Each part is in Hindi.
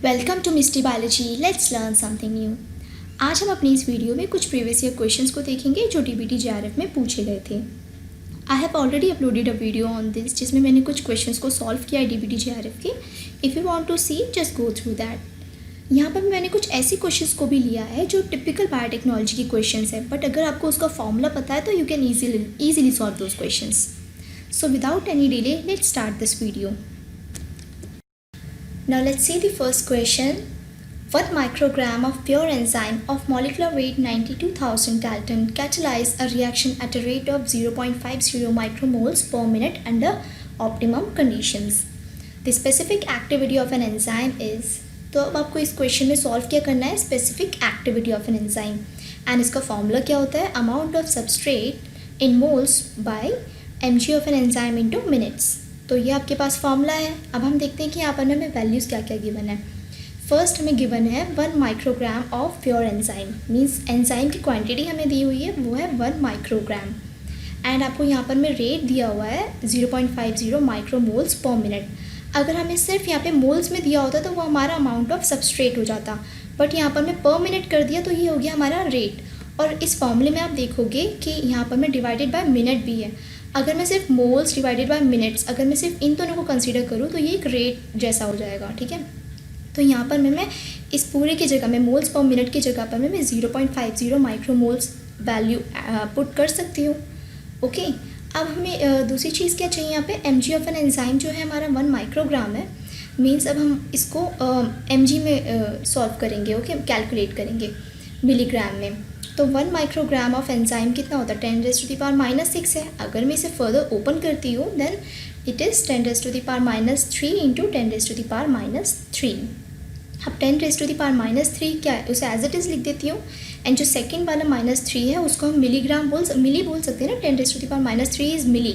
Welcome to Misty Biology, let's learn something new. आज हम अपनी इस वीडियो में कुछ प्रीवियस ईयर क्वेश्चंस को देखेंगे जो डीबीटी जेआरएफ में पूछे गए थे। I have already uploaded a video on this जिसमें मैंने कुछ क्वेश्चंस को सॉल्व किया है डीबीटी जेआरएफ के। If you want to see just go through that. यहाँ पर मैंने कुछ ऐसे क्वेश्चंस को भी लिया है जो टिपिकल बायोटेक्नोलॉजी की क्वेश्चंस है, बट अगर आपको उसका फॉर्मूला पता है तो you can easily solve those questions. So without any delay let's start this video. Now let's see the first question. 1 microgram of pure enzyme of molecular weight 92,000 Dalton catalyze a reaction at a rate of 0.50 micromoles per minute under optimum conditions. The specific activity of an enzyme is, तो अब आपको इस क्वेश्चन में सॉल्व क्या करना है, specific activity of an enzyme, and इसका फॉर्मूला क्या होता है, amount of substrate in moles bye mg of an enzyme into minutes. तो ये आपके पास फॉर्मूला है। अब हम देखते हैं कि यहाँ पर हमें वैल्यूज़ क्या क्या गिवन है। फर्स्ट हमें गिवन है 1 microgram of pure enzyme, means enzyme की क्वांटिटी हमें दी हुई है वो है 1 माइक्रोग्राम, एंड आपको यहाँ पर में रेट दिया हुआ है 0.50 माइक्रोमोल्स पर मिनट। अगर हमें सिर्फ यहाँ पे मोल्स में दिया होता तो वो हमारा अमाउंट ऑफ सबस्ट्रेट हो जाता, बट यहाँ पर मैं पर मिनट कर दिया तो ये हो गया हमारा रेट। और इस फॉर्मूले में आप देखोगे कि यहाँ पर मैं डिवाइडेड बाय मिनट भी है। अगर मैं सिर्फ मोल्स डिवाइडेड बाय मिनट्स, अगर मैं सिर्फ इन दोनों को कंसीडर करूँ तो ये एक रेट जैसा हो जाएगा, ठीक है। तो यहाँ पर मैं इस पूरे की जगह में मोल्स पर मिनट की जगह पर मैं 0.50 माइक्रोमोल्स वैल्यू पुट कर सकती हूँ। ओके, अब हमें दूसरी चीज़ क्या चाहिए यहाँ पे, mg ऑफ एन एंजाइम जो है हमारा 1 माइक्रोग्राम है, मीन्स अब हम इसको mg में सॉल्व करेंगे, ओके, कैलकुलेट करेंगे मिलीग्राम में। तो 1 माइक्रोग्राम ऑफ एंजाइम कितना होता है, 10⁻⁻6 है। अगर मैं इसे फर्दर ओपन करती हूँ देन इट इज़ 10⁻³ इंटू 10⁻3। अब 10⁻³ क्या है, उसे एज इट इज़ लिख देती हूँ, एंड जो सेकंड वाला -3 है उसको हम मिलीग्राम मिली बोल सकते हैं ना, 10⁻³ इज़ मिली,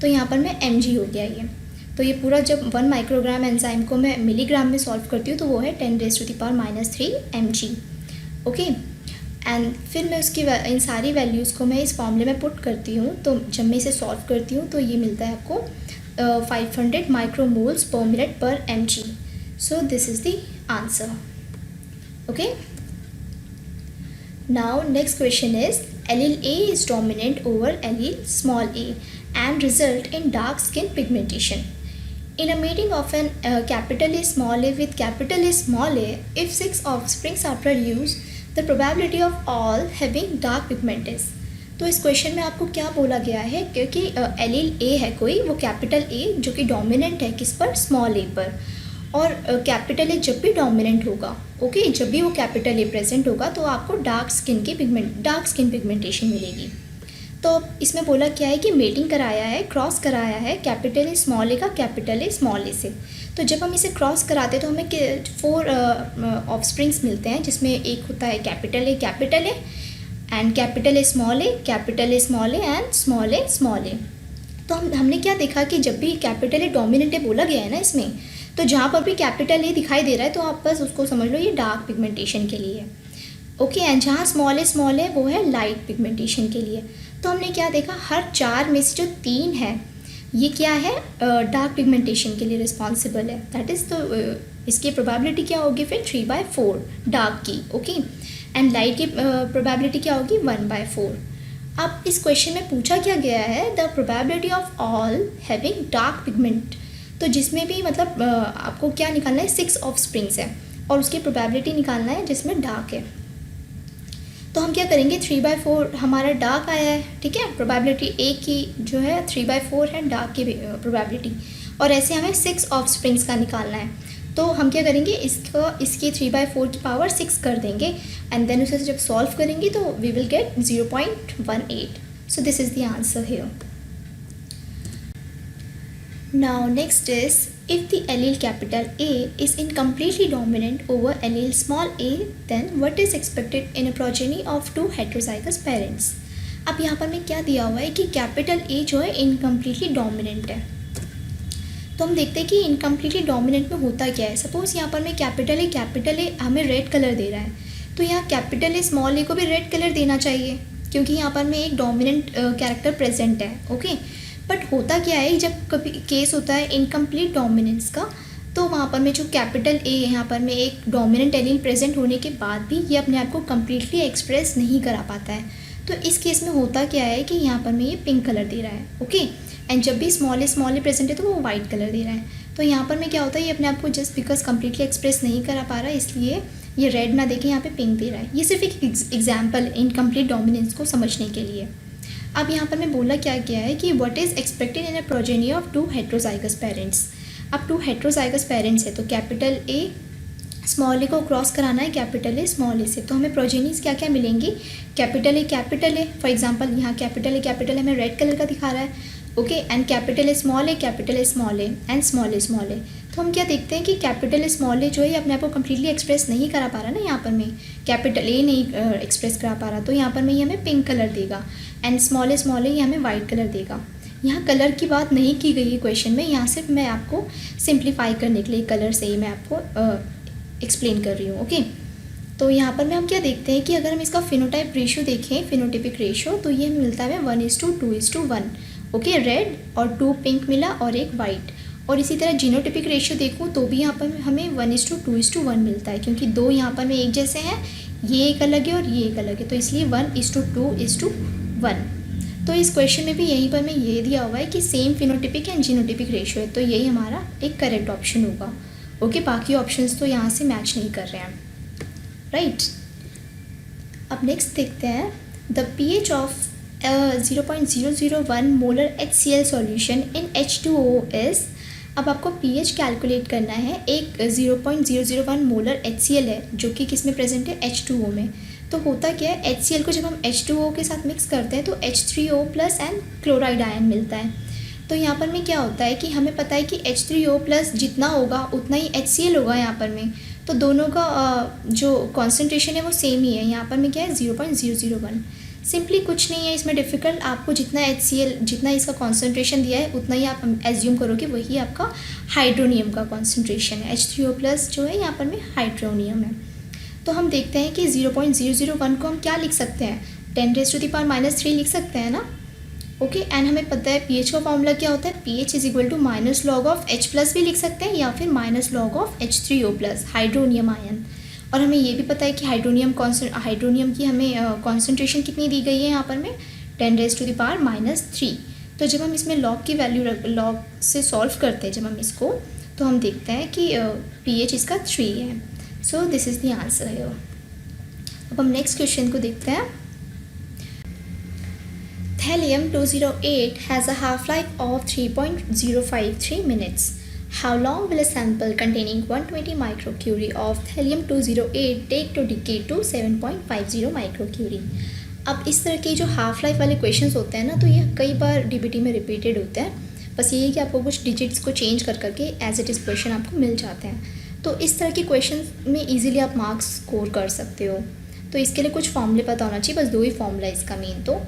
तो यहाँ पर मैं mg हो गया ये। तो ये पूरा जब 1 माइक्रोग्राम एंजाइम को मैं मिलीग्राम में सॉल्व करती हूँ तो वो है 10⁻³ mg। ओके, एंड फिर मैं उसकी इन सारी वैल्यूज़ को मैं इस फॉर्मूले में पुट करती हूँ। तो जब मैं इसे सॉल्व करती हूँ तो ये मिलता है आपको 500 माइक्रोमोल्स पर मिनट पर mg। So this is the answer. Okay, now next question is allele A is dominant over allele small a and result in dark skin pigmentation. In a mating of an capital A small a with capital A small a, if 6 offsprings are produced, the probability of all having dark pigment is. तो इस क्वेश्चन में आपको क्या बोला गया है, क्योंकि एलील A है कोई, वो कैपिटल A जो कि डोमिनेंट है किस पर, स्मॉल a पर, और कैपिटल A जब भी डोमिनेंट होगा, ओके, जब भी वो कैपिटल A प्रेजेंट होगा तो आपको डार्क स्किन पिगमेंटेशन मिलेगी। तो इसमें बोला क्या है कि मेटिंग कराया है, क्रॉस कराया है कैपिटल ए स्मॉल ए का कैपिटल ए स्मॉल ए से। तो जब हम इसे क्रॉस कराते हैं तो हमें 4 ऑफस्प्रिंग्स मिलते हैं, जिसमें एक होता है capital A and capital A small A, capital A small A and small A. तो हमने क्या देखा कि जब भी कैपिटल ए डोमिनेंट है बोला गया है ना इसमें, तो जहाँ पर भी कैपिटल ए दिखाई दे रहा है तो आप बस उसको समझ लो ये डार्क पिगमेंटेशन के लिए है, ओके, एंड जहाँ स्मॉल ए वो है लाइट पिगमेंटेशन के लिए। तो हमने क्या देखा, हर 4 में से जो 3 है ये क्या है, डार्क पिगमेंटेशन के लिए रिस्पॉन्सिबल है, दैट इज़। तो इसकी प्रोबेबिलिटी क्या होगी फिर 3/4 डार्क की, ओके, एंड लाइट की प्रोबेबिलिटी क्या होगी 1/4। अब इस क्वेश्चन में पूछा क्या गया है, the probability of all having dark pigment, तो जिसमें भी मतलब आपको क्या निकालना है, 6 ऑफस्प्रिंग्स है और उसकी प्रोबेबिलिटी निकालना है जिसमें डार्क है। तो हम क्या करेंगे, 3/4 हमारा डार्क आया है, ठीक है, प्रोबेबिलिटी A की जो है 3/4 है डार्क की प्रोबेबिलिटी, और ऐसे हमें 6 ऑफस्प्रिंग्स का निकालना है। तो हम क्या करेंगे, इसकी 3/4 की पावर 6 कर देंगे, एंड देन उसे जब सॉल्व करेंगे तो we will get 0.18। So this is the answer here. Now next is, if the allele capital A is incompletely dominant over allele small a, then what is expected in a progeny of 2 heterozygous parents. अब यहाँ पर मैं क्या दिया हुआ है कि कैपिटल A जो है इनकम्प्लीटली डोमिनेंट है। तो हम देखते हैं कि इनकम्प्लीटली डोमिनेंट में होता क्या है। सपोज़ यहाँ पर मैं कैपिटल ए हमें रेड कलर दे रहा है, तो यहाँ कैपिटल ए स्मॉल ए को भी रेड कलर देना चाहिए, क्योंकि यहाँ पर में एक डोमिनेंट कैरेक्टर प्रेजेंट है, ओके। बट होता क्या है, जब कभी केस होता है इनकम्प्लीट डोमिनेंस का, तो वहाँ पर में जो कैपिटल ए यहाँ पर में एक डोमिनेंट एलील प्रेजेंट होने के बाद भी ये अपने आप को कम्प्लीटली एक्सप्रेस नहीं करा पाता है। तो इस केस में होता क्या है कि यहाँ पर में ये पिंक कलर दे रहा है, ओके। एंड जब भी स्मॉल ए प्रेजेंट है तो वो वाइट कलर दे रहा है। तो यहाँ पर में क्या होता है, ये अपने आप को जस्ट बिकॉज कम्प्लीटली एक्सप्रेस नहीं करा पा रहा है, इसलिए ये रेड ना देके यहाँ पे पिंक दे रहा है। ये सिर्फ एक एग्जाम्पल इनकम्प्लीट डोमिनेंस को समझने के लिए। अब यहाँ पर मैं बोला क्या गया है कि what is expected in a progeny of 2 heterozygous parents. अब 2 हेट्रोजाइगस पेरेंट्स है तो कैपिटल ए स्मॉल ए को क्रॉस कराना है कैपिटल ए स्मॉल ए से, तो हमें प्रोजेनीज क्या क्या मिलेंगी, कैपिटल ए फॉर एग्जांपल यहाँ कैपिटल ए हमें रेड कलर का दिखा रहा है, okay. And capital A small A and small A. तो हम क्या देखते हैं कि कैपिटल ए स्मॉल ए जो है अपने आप को कम्प्लीटली एक्सप्रेस नहीं करा पा रहा ना, यहाँ पर में कैपिटल ए नहीं एक्सप्रेस करा पा रहा, तो यहाँ पर में ये हमें पिंक कलर देगा। एंड स्मॉल ए ये हमें वाइट कलर देगा। यहाँ कलर की बात नहीं की गई है क्वेश्चन में, यहाँ सिर्फ मैं आपको सिंप्लीफाई करने के लिए कलर से ही मैं आपको एक्सप्लेन कर रही हूँ, ओके। तो यहाँ पर में हम क्या देखते हैं कि अगर हम इसका फिनोटाइप रेशियो देखें, फिनोटिपिक रेशियो, तो ये हमें मिलता है 1:2:1, ओके। रेड और 2 पिंक मिला और एक वाइट। और इसी तरह जीनोटिपिक रेशियो देखूँ तो भी यहाँ पर हमें 1:2:1 मिलता है, क्योंकि 2 यहाँ पर में एक जैसे हैं, ये एक अलग है और ये एक अलग है, तो इसलिए 1:2:1। तो इस क्वेश्चन में भी यहीं पर में ये दिया हुआ है कि same phenotypic and genotypic ratio है, तो यही हमारा एक करेक्ट ऑप्शन होगा, ओके। बाकी ऑप्शंस तो यहाँ से मैच नहीं कर रहे हैं, राइट। अब नेक्स्ट देखते हैं the pH of 0.001 molar HCl solution in H2O is। अब आपको pH कैलकुलेट करना है। एक 0.001 मोलर HCl है जो कि किस में प्रेजेंट है, H2O में। तो होता क्या है, HCl को जब हम H2O के साथ मिक्स करते हैं तो H3O plus and chloride ion मिलता है। तो यहाँ पर में क्या होता है कि हमें पता है कि H3O प्लस जितना होगा उतना ही HCl होगा यहाँ पर में, तो दोनों का जो कॉन्सेंट्रेशन है वो सेम ही है। यहाँ पर में क्या है 0.001। सिंपली कुछ नहीं है इसमें डिफ़िकल्ट, आपको जितना HCl जितना इसका कॉन्सेंट्रेशन दिया है उतना ही आप एज्यूम करोगे वही आपका हाइड्रोनियम का कॉन्सेंट्रेशन है। H3O प्लस जो है यहाँ पर में हाइड्रोनियम है। तो हम देखते हैं कि 0.001 को हम क्या लिख सकते हैं, 10⁻³ लिख सकते हैं ना, ओके। एंड हमें पता है pH का फॉर्मूला क्या होता है, pH = -log(H+) भी लिख सकते हैं या फिर -log(H3O+) हाइड्रोनियम आयन। और हमें ये भी पता है कि हाइड्रोनियम की हमें कॉन्सेंट्रेशन कितनी दी गई है यहाँ पर में 10⁻³ तो जब हम इसमें लॉग की वैल्यू लॉग से सॉल्व करते हैं जब हम इसको, तो हम देखते हैं कि pH इसका 3 है। सो दिस इज़ द आंसर है। अब हम नेक्स्ट क्वेश्चन को देखते हैं। Thallium-208 has a half-life of 3.053 minutes. How long will a sample containing 120 microcurie of Thallium-208 take to decay to 7.50 microcurie? अब इस तरह के जो हाफ लाइफ वाले क्वेश्चंस होते हैं ना, तो ये कई बार डीबीटी में रिपीटेड होते हैं। बस ये है कि आपको कुछ डिजिट्स को चेंज कर करके एज इट इज़ क्वेश्चन आपको मिल जाते हैं। तो इस तरह के क्वेश्चन में ईजिली आप मार्क्स स्कोर कर सकते हो। तो इसके लिए कुछ फॉर्मूले पता होना चाहिए, बस 2 ही फॉर्मूला है इसका मेन, तो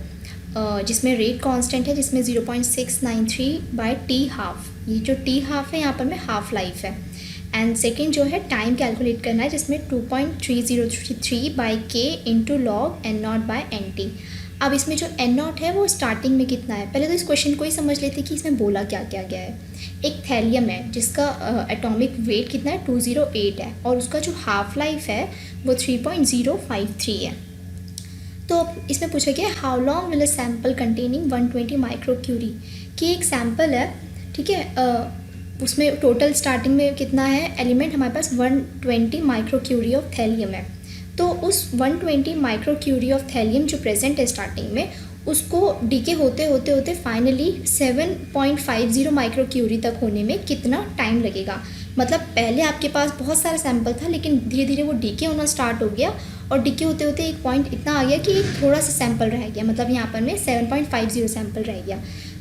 जिसमें रेट कांस्टेंट है जिसमें 0.693/T½ ये जो T½ है यहाँ पर में हाफ लाइफ है। एंड सेकंड जो है टाइम कैलकुलेट करना है जिसमें 2.3033/K × log N0/NT। अब इसमें जो N0 है वो स्टार्टिंग में कितना है, पहले तो इस क्वेश्चन को ही समझ लेते कि इसमें बोला क्या क्या गया है। एक थैलियम है जिसका एटॉमिक वेट कितना है 208 है और उसका जो हाफ लाइफ है वो 3.053 है। तो इसमें पूछा गया how long will a sample containing 120 माइक्रोक्यूरी, कि एक सैम्पल है, ठीक है, उसमें टोटल स्टार्टिंग में कितना है एलिमेंट हमारे पास 120 माइक्रोक्यूरी ऑफ थैलियम है। तो उस 120 माइक्रोक्यूरी ऑफ थैलियम जो प्रेजेंट है स्टार्टिंग में, उसको डीके होते होते होते फाइनली 7.50 माइक्रोक्यूरी तक होने में कितना टाइम लगेगा। मतलब पहले आपके पास बहुत सारा सैम्पल था लेकिन धीरे धीरे वो डीके होना स्टार्ट हो गया और डीके होते होते एक पॉइंट इतना आ गया कि एक थोड़ा सा सैम्पल रह गया, मतलब यहाँ पर में 7.50 सैम्पल रह गया।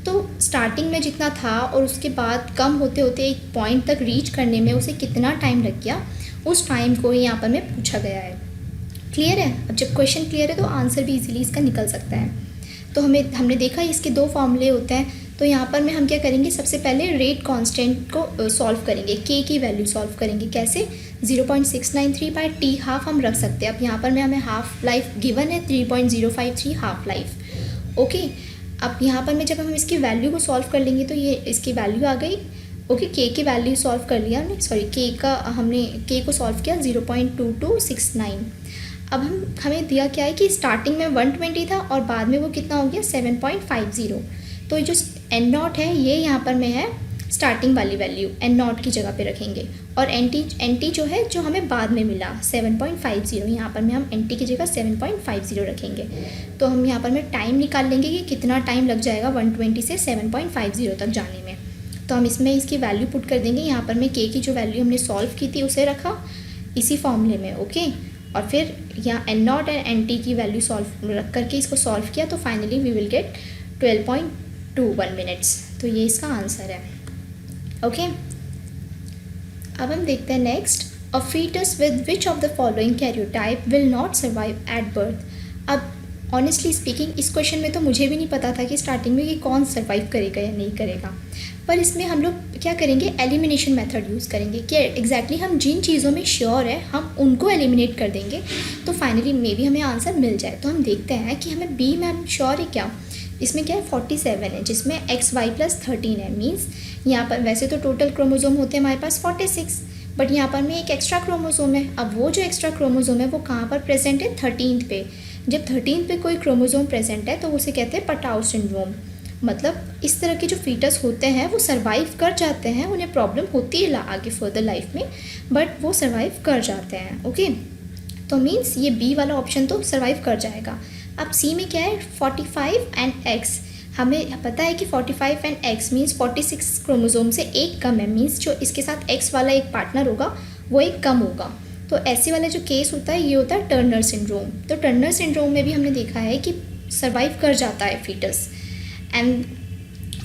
तो स्टार्टिंग में जितना था और उसके बाद कम होते होते एक पॉइंट तक रीच करने में उसे कितना टाइम लग गया, उस टाइम को यहाँ पर में पूछा गया है। क्लियर है? अब जब क्वेश्चन क्लियर है तो आंसर भी इजीली इसका निकल सकता है। तो हमने देखा इसके 2 फॉर्मूले होते हैं। तो यहाँ पर में हम क्या करेंगे, सबसे पहले रेट कांस्टेंट को सॉल्व करेंगे, के की वैल्यू सॉल्व करेंगे। कैसे? 0.693/T½ हम रख सकते हैं। अब यहाँ पर में हमें हाफ लाइफ गिवन है 3.053 हाफ लाइफ, ओके। अब यहाँ पर में जब हम इसकी वैल्यू को सॉल्व कर लेंगे तो ये इसकी वैल्यू आ गई, ओके, के की वैल्यू सॉल्व कर लिया हमने, सॉरी हमने के को सॉल्व किया 0.2269। अब हमें दिया क्या है कि स्टार्टिंग में 120 था और बाद में वो कितना हो गया 7.50। तो ये जो एन नॉट है ये यहाँ पर में है स्टार्टिंग वाली वैल्यू, एन नॉट की जगह पे रखेंगे, और एन टी जो है जो हमें बाद में मिला 7.50, यहाँ पर में हम एन टी की जगह 7.50 रखेंगे। तो हम यहाँ पर में टाइम निकाल लेंगे कि कितना टाइम लग जाएगा 120 से 7.50 तक जाने में। तो हम इसमें इसकी वैल्यू पुट कर देंगे, यहाँ पर में के की जो वैल्यू हमने सॉल्व की थी उसे रखा इसी फॉर्मूले में, ओके, और फिर यहाँ N naught and N T की वैल्यू सॉल्व रख करके इसको सॉल्व किया, तो finally we will get 12.21 minutes. तो ये इसका आंसर है, ओके। अब हम देखते हैं next, a foetus with which of the following karyotype will not survive at birth. अब ऑनेस्टली स्पीकिंग इस क्वेश्चन में तो मुझे भी नहीं पता था कि स्टार्टिंग में कि कौन सर्वाइव करेगा या नहीं करेगा, पर इसमें हम लोग क्या करेंगे, एलिमिनेशन मेथड यूज़ करेंगे कि एग्जैक्टली हम जिन चीज़ों में श्योर है हम उनको एलिमिनेट कर देंगे, तो फाइनली मे बी हमें आंसर मिल जाए। तो हम देखते हैं कि हमें बी में हम श्योर है क्या, इसमें क्या है 47 है जिसमें XY+13 है, मीन्स यहाँ पर वैसे तो टोटल क्रोमोसोम होते हैं हमारे पास 46, बट यहाँ पर में एक एक्स्ट्रा क्रोमोसोम है। अब वो जो एक्स्ट्रा क्रोमोसोम है वो कहाँ पर प्रेजेंट है, 13th पे। जब 13th पे कोई क्रोमोसोम प्रेजेंट है तो उसे कहते हैं पटाउ सिंड्रोम। मतलब इस तरह के जो फीटस होते हैं वो सर्वाइव कर जाते हैं, उन्हें प्रॉब्लम होती है आगे फर्दर लाइफ में, बट वो सर्वाइव कर जाते हैं, ओके। तो मीन्स ये बी वाला ऑप्शन तो सर्वाइव कर जाएगा। अब सी में क्या है 45 एंड X, हमें पता है कि 45 एंड X मीन्स 46 क्रोमोसोम से एक कम है, मीन्स जो इसके साथ X वाला एक पार्टनर होगा वो एक कम होगा। तो ऐसे वाला जो केस होता है ये होता है टर्नर सिंड्रोम। तो टर्नर सिंड्रोम में भी हमने देखा है कि सर्वाइव कर जाता है फीटस। एंड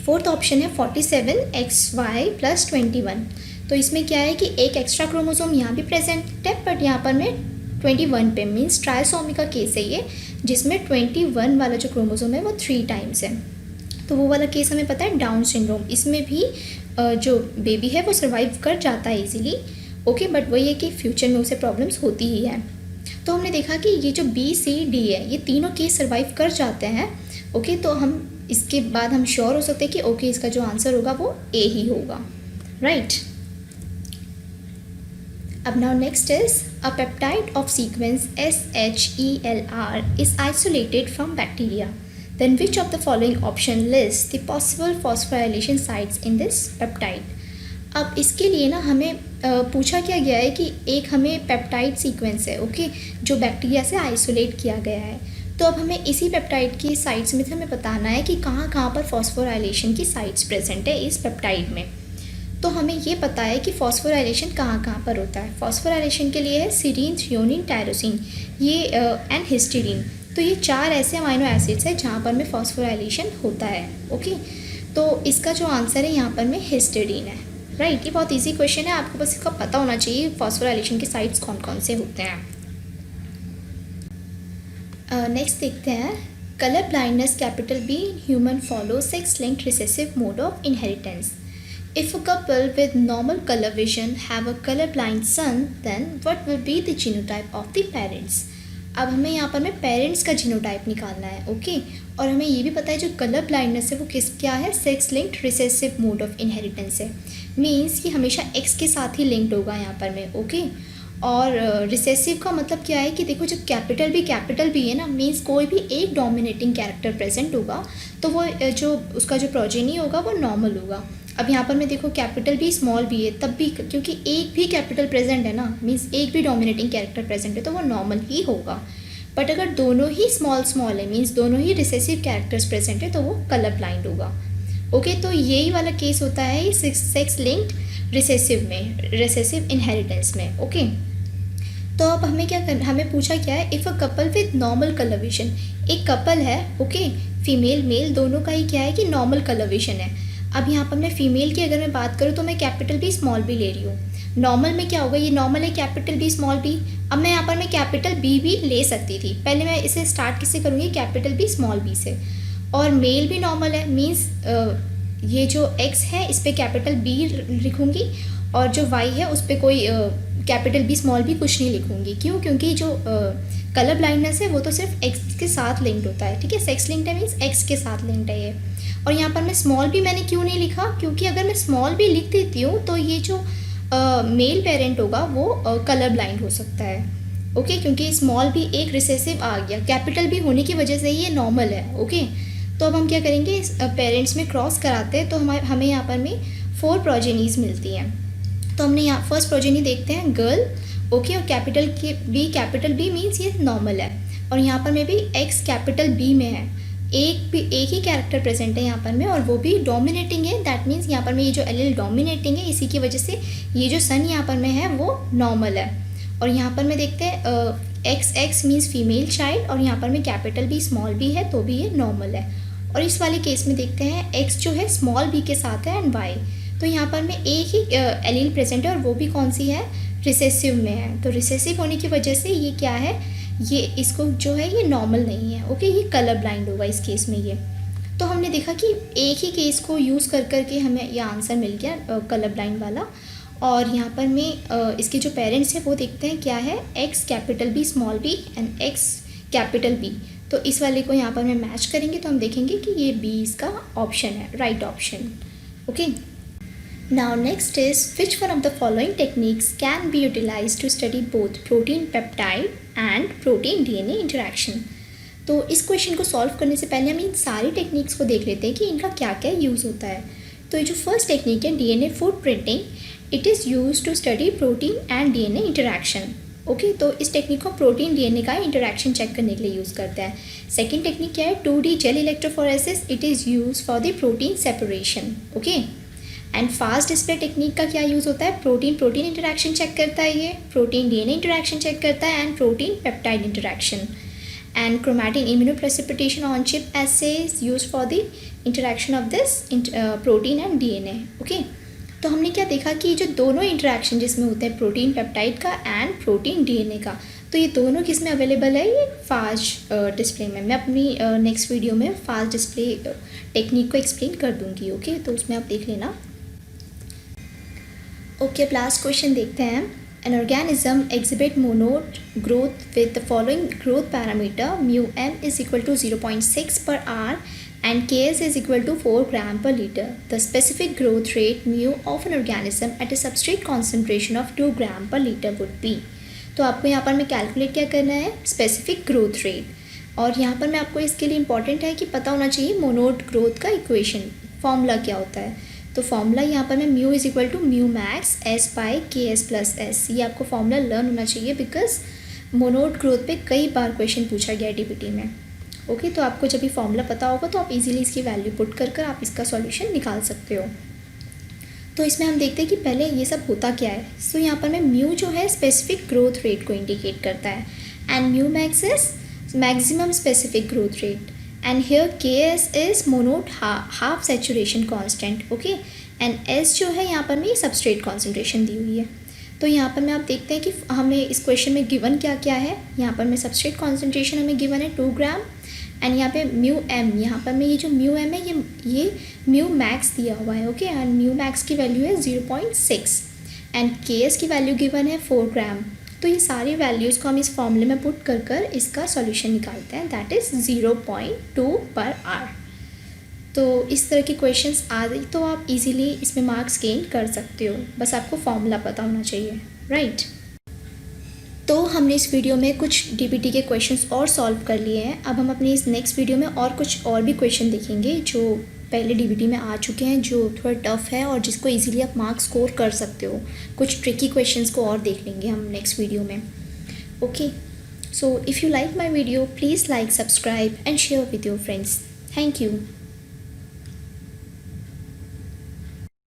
फोर्थ ऑप्शन है 47 XY+21। तो इसमें क्या है कि एक एक्स्ट्रा क्रोमोसोम यहाँ भी प्रेजेंट है, बट यहाँ पर मैं 21 पे, मीन्स ट्रायसोमी का केस है ये, जिसमें 21 वाला जो क्रोमोसोम है वो 3 टाइम्स है। तो वो वाला केस हमें पता है डाउन सिंड्रोम, इसमें भी जो बेबी है वो सर्वाइव कर जाता है इजीली, ओके, बट वही है कि फ्यूचर में उसे प्रॉब्लम्स होती ही है। तो हमने देखा कि ये जो BCD है ये तीनों केस सर्वाइव कर जाते हैं, ओके। तो हम इसके बाद हम श्योर हो सकते हैं कि ओके इसका जो आंसर होगा वो A ही होगा, राइट। अब now next is a peptide of sequence SHELR is isolated from bacteria. Then which of the following option lists the possible phosphorylation sites in this peptide? अब इसके लिए ना हमें पूछा क्या गया है कि एक हमें पेप्टाइड सीक्वेंस है, ओके, जो बैक्टीरिया से आइसोलेट किया गया है। तो अब हमें इसी पेप्टाइड की साइट्स में से हमें बताना है कि कहाँ कहाँ पर फॉस्फोराइलेशन की साइट्स प्रेजेंट है इस पेप्टाइड में। तो हमें ये पता है कि फॉस्फोराइलेशन कहाँ कहाँ पर होता है। फॉस्फोराइलेशन के लिए है सीरीन, थ्रियोनिन, टायरोसिन ये एंड हिस्टीडीन। तो ये 4 ऐसे अमाइनो एसिड्स हैं जहाँ पर में फॉस्फोराइलेशन होता है, ओके। तो इसका जो आंसर है यहाँ पर में हिस्टीडीन है, राइट। ये बहुत इजी क्वेश्चन है, आपको बस इसका पता होना चाहिए फॉस्फोराइलेशन के साइट्स कौन कौन से होते हैं। नेक्स्ट देखते हैं, colour blindness capital B in human follows sex-linked recessive mode of inheritance. If a couple with normal color vision have a colorblind son, then what will be the genotype of the parents? अब हमें यहाँ पर में पेरेंट्स का जीनोटाइप निकालना है, ओके। और हमें ये भी पता है जो कलर ब्लाइंडनेस है वो क्या है, sex linked recessive mode of inheritance है, मीन्स कि हमेशा एक्स के साथ ही लिंक्ड होगा यहाँ पर में, ओके। और रिसेसिव का मतलब क्या है कि देखो जब कैपिटल भी है ना, मीन्स कोई भी एक डोमिनेटिंग कैरेक्टर प्रेजेंट होगा तो वो जो उसका जो प्रोजेनी होगा वो नॉर्मल होगा। अब यहाँ पर मैं देखो कैपिटल भी स्मॉल भी है, तब भी क्योंकि एक भी कैपिटल प्रेजेंट है ना, मीन्स एक भी डोमिनेटिंग कैरेक्टर प्रेजेंट है तो वो नॉर्मल ही होगा। बट अगर दोनों ही स्मॉल है, मीन्स दोनों ही रिसेसिव कैरेक्टर्स प्रेजेंट है तो वो कलर ब्लाइंड होगा, ओके। तो यही वाला केस होता है सेक्स लिंक्ड रिसेसिव में, रिसेसिव इनहेरिटेंस में, ओके। तो अब हमें क्या करना, हमें पूछा क्या है, if a couple with normal colour vision, एक कपल है, ओके, फीमेल मेल दोनों का ही क्या है कि नॉर्मल कलर विजन है। अब यहाँ पर मैं फीमेल की अगर मैं बात करूँ तो मैं कैपिटल B स्मॉल b ले रही हूँ। नॉर्मल में क्या होगा, ये नॉर्मल है कैपिटल B स्मॉल b। अब मैं यहाँ पर मैं कैपिटल B भी ले सकती थी, पहले मैं इसे स्टार्ट किससे करूँगी, कैपिटल B स्मॉल b से। और मेल भी नॉर्मल है, मीन्स ये जो X है इस पर कैपिटल B लिखूँगी और जो Y है उस पर कोई कैपिटल B स्मॉल b कुछ नहीं लिखूँगी। क्यों, क्योंकि जो कलर ब्लाइंडनेस है वो तो सिर्फ X के साथ लिंक्ड होता है, ठीक है। सेक्स लिंक्ड है मीन्स X के साथ लिंक्ड है ये। और यहाँ पर मैं स्मॉल बी मैंने क्यों नहीं लिखा, क्योंकि अगर मैं स्मॉल बी लिख देती हूँ तो ये जो मेल पेरेंट होगा वो कलर ब्लाइंड हो सकता है। ओके, क्योंकि स्मॉल बी एक रिसेसिव आ गया, कैपिटल बी होने की वजह से ये नॉर्मल है। ओके, तो अब हम क्या करेंगे, इस पेरेंट्स में क्रॉस कराते हैं तो हमें यहाँ पर में 4 प्रोजेनीज मिलती हैं। तो हमने यहाँ फर्स्ट प्रोजेनी देखते हैं गर्ल। ओके, और कैपिटल बी मीन्स ये नॉर्मल है, और यहाँ पर में भी एक्स कैपिटल बी में है, एक ही कैरेक्टर प्रेजेंट है यहाँ पर में, और वो भी डोमिनेटिंग है। दैट मीन्स यहाँ पर में ये जो एलिल डोमिनेटिंग है, इसी की वजह से ये जो सन यहाँ पर में है वो नॉर्मल है। और यहाँ पर में देखते हैं एक्स मीन्स फीमेल चाइल्ड, और यहाँ पर में कैपिटल बी स्मॉल बी है तो भी ये नॉर्मल है। और इस वाले केस में देखते हैं एक्स जो है स्मॉल बी के साथ है एंड वाई, तो यहाँ पर में एक ही एलील प्रेजेंट है और वो भी कौन सी है, रिसेसिव में है। तो रिसेसिव होने की वजह से ये क्या है, ये इसको जो है ये नॉर्मल नहीं है। ओके, ये कलर ब्लाइंड होगा इस केस में ये। तो हमने देखा कि एक ही केस को यूज़ कर करके हमें यह आंसर मिल गया कलर ब्लाइंड वाला। और यहाँ पर में इसके जो पेरेंट्स हैं वो देखते हैं क्या है, x capital B small B and x capital B. तो इस वाले को यहाँ पर मैं मैच करेंगे तो हम देखेंगे कि ये बी इसका ऑप्शन है, right option. Okay, now next is which one of the following techniques can be utilize to study both protein peptide and protein DNA interaction. तो इस क्वेश्चन को सॉल्व करने से पहले हम इन सारी टेक्निक्स को देख लेते हैं कि इनका क्या क्या यूज़ होता है। तो ये जो फर्स्ट टेक्निक है DNA footprinting, it is use to study protein and DNA interaction. Okay, तो इस टेक्निक को प्रोटीन डीएनए का इंटरेक्शन चेक करने के लिए यूज़ करते हैं। सेकेंड टेक्निक क्या है, 2D gel electrophoresis, it is use for the protein separation. Okay, and fast display technique का क्या यूज़ होता है, प्रोटीन इंटरेक्शन चेक करता है, ये प्रोटीन डीएनए इंटरेक्शन चेक करता है and protein peptide interaction. And chromatin immunoprecipitation on chip essay is use for the interaction of this protein and DNA. Okay, तो हमने क्या देखा कि जो दोनों इंटरेक्शन जिसमें होते हैं प्रोटीन पेप्टाइड का एंड प्रोटीन डीएनए का, तो ये दोनों किस में अवेलेबल है, ये फास्ट डिस्प्ले में। मैं अपनी नेक्स्ट वीडियो में फास्ट डिस्प्ले टेक्निक को एक्सप्लेन कर दूंगी। ओके, तो उसमें आप देख लेना। ओके, अब लास्ट क्वेश्चन देखते हैं। An organism exhibit Monod growth with the following growth parameter, mu M is equal to 0.6 per hour and Ks is equal to 4 gram per liter. The specific growth rate mu of an organism at a substrate concentration of 2 gram per liter would be. तो आपको यहाँ पर मैं कैलकुलेट क्या करना है, स्पेसिफिक ग्रोथ रेट। और यहाँ पर मैं आपको इसके लिए इंपॉर्टेंट है कि पता होना चाहिए मोनोड ग्रोथ का इक्वेशन फॉर्मूला क्या होता है। तो फॉर्मूला यहाँ पर मैं mu is equal to mu max S by K S plus S, ये आपको फॉर्मूला लर्न होना चाहिए बिकॉज मोनोड ग्रोथ पे कई बार क्वेश्चन पूछा गया डीबीटी में। ओके, तो आपको जब ये फॉर्मूला पता होगा तो आप इजीली इसकी वैल्यू पुट कर आप इसका सॉल्यूशन निकाल सकते हो। तो इसमें हम देखते हैं कि पहले ये सब होता क्या है। सो यहाँ पर मैं म्यू जो है स्पेसिफिक ग्रोथ रेट को इंडिकेट करता है and mu max is maximum specific growth rate and here K S is Monod half saturation constant. Okay, and S जो है यहाँ पर मैं सबस्ट्रेट कॉन्सेंट्रेशन दी हुई है। तो यहाँ पर मैं आप देखते हैं कि हमें इस क्वेश्चन में गिवन क्या क्या है। यहाँ पर मैं सबस्ट्रेट कॉन्सेंट्रेशन हमें गिवन है 2 ग्राम एंड यहाँ पे म्यू एम, यहाँ पर मैं ये जो म्यू एम है ये म्यू मैक्स दिया हुआ है। ओके, एंड म्यू मैक्स की वैल्यू है 0.6 एंड के एस की वैल्यू गिवन है 4 ग्राम। तो ये सारी वैल्यूज़ को हम इस फॉर्मूले में पुट कर इसका सॉल्यूशन निकालते हैं, दैट इज़ 0.2 पर आवर। तो इस तरह के क्वेश्चंस आ गई तो आप इजीली इसमें मार्क्स गेन कर सकते हो, बस आपको फॉर्मूला पता होना चाहिए, राइट। तो हमने इस वीडियो में कुछ डीबीटी के क्वेश्चंस और सॉल्व कर लिए हैं। अब हम अपनी इस नेक्स्ट वीडियो में और कुछ और भी क्वेश्चन देखेंगे जो पहले डीबीटी में आ चुके हैं, जो थोड़ा टफ है और जिसको इजीली आप मार्क्स स्कोर कर सकते हो। कुछ ट्रिकी क्वेश्चंस को और देख लेंगे हम नेक्स्ट वीडियो में। Okay, so if you like my video please like, subscribe and share with your friends. Thank you.